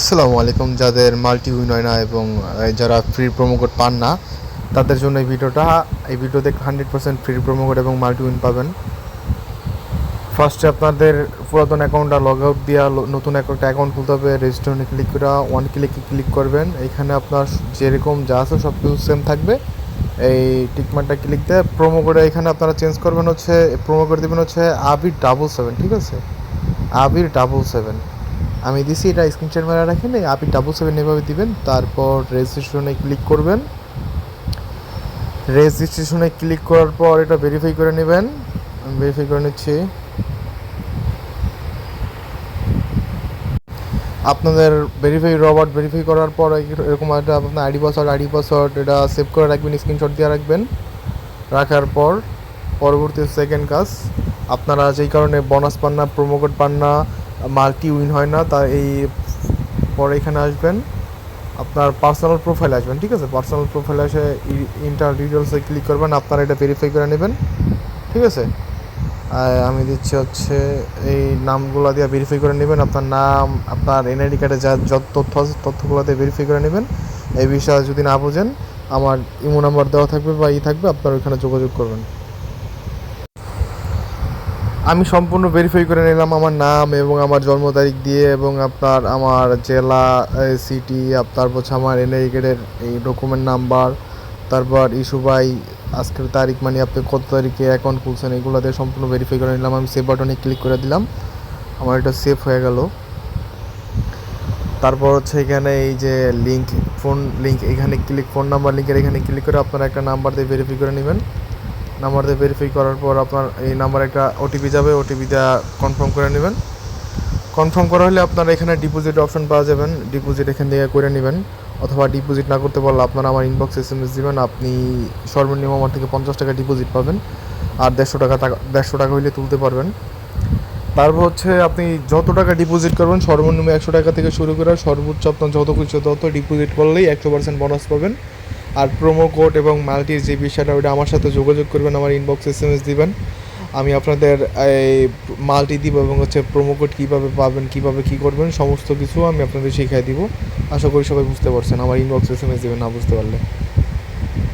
আসসালামু আলাইকুম। যাদের মাল্টি উইন হয় না এবং যারা ফ্রি প্রোমো কোড পান না তাদের জন্য এই ভিডিওতে 100% ফ্রি প্রোমো কোড এবং মাল্টি উইন পাবেন। ফার্স্টে আপনাদের পুরাতন অ্যাকাউন্টটা লগ আউট দিয়ে নতুন একটা অ্যাকাউন্ট খুলতে হবে। রেজিস্টারে ক্লিক করে ওয়ান ক্লিকে ক্লিক করবেন। এখানে আপনার যেরকম যা আছে সব কিছু সেম থাকবে। এই টিকমার্কটা ক্লিক দিয়ে প্রোমো কোডে এখানে আপনারা চেঞ্জ করবেন হচ্ছে প্রোমো কোড দেবেন হচ্ছে আবির 77, ঠিক আছে? আবির 77 আমি দিছি, এটা স্ক্রিনশট মেরে রাখেন। এই আবির 77 এভাবে দিবেন। তারপর রেজিস্ট্রেশনে ক্লিক করবেন। রেজিস্ট্রেশনে ক্লিক করার পর এটা ভেরিফাই করে নেবেন। আমি ভেরিফাই করে নিচ্ছি। আপনাদের ভেরিফাই করার পর এরকম একটা আপনার আইডি পাসওয়ার্ড এটা সেভ করে রাখবেন, স্ক্রিনশট দিয়ে রাখবেন। রাখার পর পরবর্তী সেকেন্ড কাজ, আপনারা যেই কারণে বোনাস পান না, প্রোমো কোড পান না, মাল্টি উইন হয় না, তা এই পরে এখানে আসবেন, আপনার পার্সোনাল প্রোফাইল আসবেন, ঠিক আছে? পার্সোনাল প্রোফাইলে এসে ইন্টার ডিটেলসে ক্লিক করবেন। আপনারা এটা ভেরিফাই করে নেবেন, ঠিক আছে? আমি দিচ্ছি হচ্ছে এই নামগুলো দিয়ে ভেরিফাই করে নেবেন। আপনার নাম, আপনার এনআইডি কার্ডে যত তথ্য আছে তথ্যগুলো দিয়ে ভেরিফাই করে নেবেন। এই বিষয়ে যদি না বোঝেন আমার ইমো নাম্বার দেওয়া থাকবে বা থাকবে, আপনারা ওইখানে যোগাযোগ করবেন। আমি সম্পূর্ণ ভেরিফাই করে নিলাম আমার নাম এবং আমার জন্ম তারিখ দিয়ে, এবং আমার জেলা, সিটি, তারপর হচ্ছে আমার এনআই কার্ডের এই ডকুমেন্ট নাম্বার, তারপর ইস্যু বাই আজকের তারিখ, মানে আপনি কত তারিখে অ্যাকাউন্ট খুলছেন, এগুলো দিয়ে সম্পূর্ণ ভেরিফাই করে নিলাম। আমি সেভ বাটনে ক্লিক করে দিলাম, আমার এটা সেভ হয়ে গেল। তারপর হচ্ছে এখানে এই যে ফোন লিঙ্ক, এখানে ফোন নাম্বার লিঙ্কের এখানে ক্লিক করে আপনারা একটা নাম্বার দিয়ে ভেরিফাই করে নেবেন। নাম্বার দিয়ে ভেরিফাই করার পর আপনার এই নাম্বারে একটা ওটিপি যাবে, ওটিপি দিয়ে কনফার্ম করে নেবেন। কনফার্ম করা হলে আপনারা এখানে ডিপোজিট অপশন পাওয়া যাবেন, ডিপোজিট এখান থেকে করে নেবেন। অথবা ডিপোজিট না করতে পারলে আপনারা আমার ইনবক্সে SMS দেবেন, আপনি সর্বনিম্ন আমার থেকে 50 টাকা ডিপোজিট পাবেন, আর 150 টাকা হইলে তুলতে পারবেন। তারপর হচ্ছে আপনি যত টাকা ডিপোজিট করবেন, সর্বনিম্ন 100 টাকা থেকে শুরু করে সর্বোচ্চ আপনার যত কিছু তত ডিপোজিট করলেই 100% বোনাস পাবেন। আর প্রোমো কোড এবং মাল্টির যে বিষয়টা, ওটা আমার সাথে যোগাযোগ করবেন, আমার ইনবক্সে SMS দিবেন। আমি আপনাদের এই মাল্টি দিব এবং হচ্ছে প্রোমো কোড কীভাবে পাবেন, কীভাবে কী করবেন, সমস্ত কিছু আমি আপনাদের শিখিয়ে দিব। আশা করি সবাই বুঝতে পারছেন। আমার ইনবক্সে SMS দেবেন না বুঝতে পারলে।